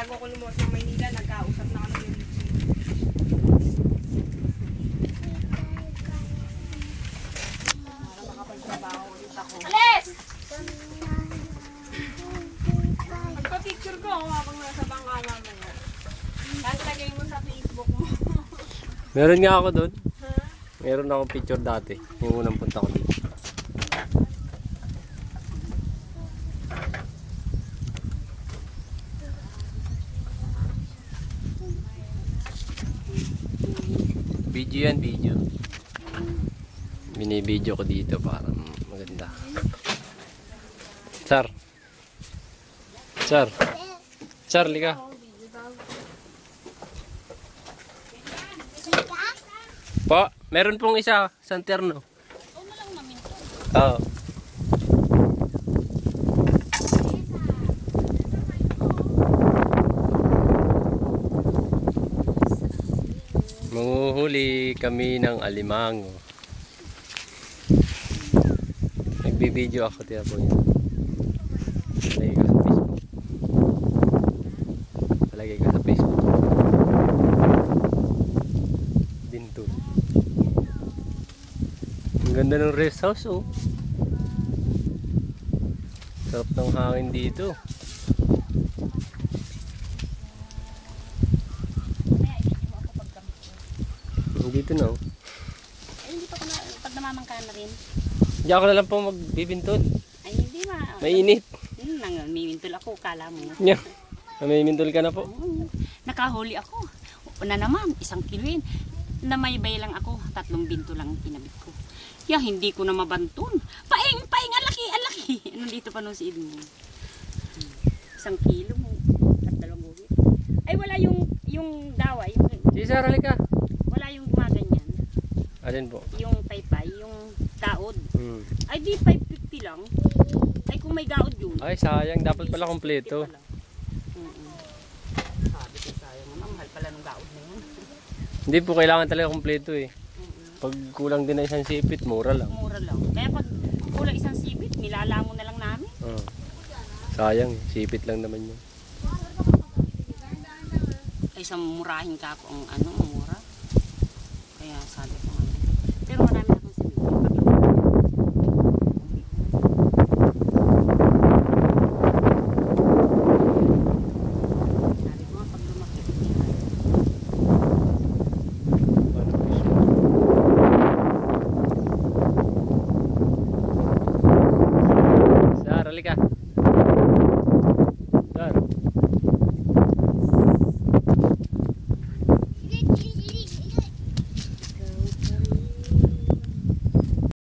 bago ko lumuwas ng Maynila, nagkausap na kami yung para makapagtrabaho ulit ako. Alis! Magpa-picture ko ako habang nasa bangka mamaya. Lagay mo sa Facebook mo. Meron nga ako doon. Meron akong picture dati. Yung unang punta ko dito. Video yan, video. Binibideo ko dito para maganda. Char. Char. Charlie ka. Po, meron pong isa, Santerno. Oo. Manguhuli kami ng alimango. Nagbibideo ako, tiya po yun. Palagay ko sa Facebook. Palagay ko sa Facebook. Bintul. Ang ganda ng rest house, oh. Sarap ng hangin dito. Dito na, oh. Ay, hindi pa ako na, pag namamangka na rin. Diyan ako na lang po magbibintol. Ay, hindi ma. Mainit. Namimintol ako, kala mo. Yeah. Namimintol ka na po. Nakahuli ako. Una naman, 1 kilo yun. Namaybay lang ako, 3 binto lang kinabit ko. Hindi ko na mabantun. Paing, alaki. Nandito pa nung si Edmond. 1 kilo mo. At 2 buhit. Ay, wala yung dawa. Si Sarah, halika. Wala yung gumaganyan. Alin po? Yung taypay, yung daod. Ay, di 550 lang. Ay, kung may daod yun. Ay, sayang. Dapat pala kompleto. Sabi ko, sayang naman. Mahal pala ng daod na yun. Hindi po, kailangan talaga kompleto eh. Pag kulang din na 1 sipit, mura lang. Mura lang. Kaya pag kulang 1 sipit, nilalamon na lang namin. Sayang, sipit lang naman yun. Ay, sa murahin ka ako ang mura. Kaya sabi ko nga. Pero marami akong sipit. Sabi ko nga, pag lumaki. Sarah, halika.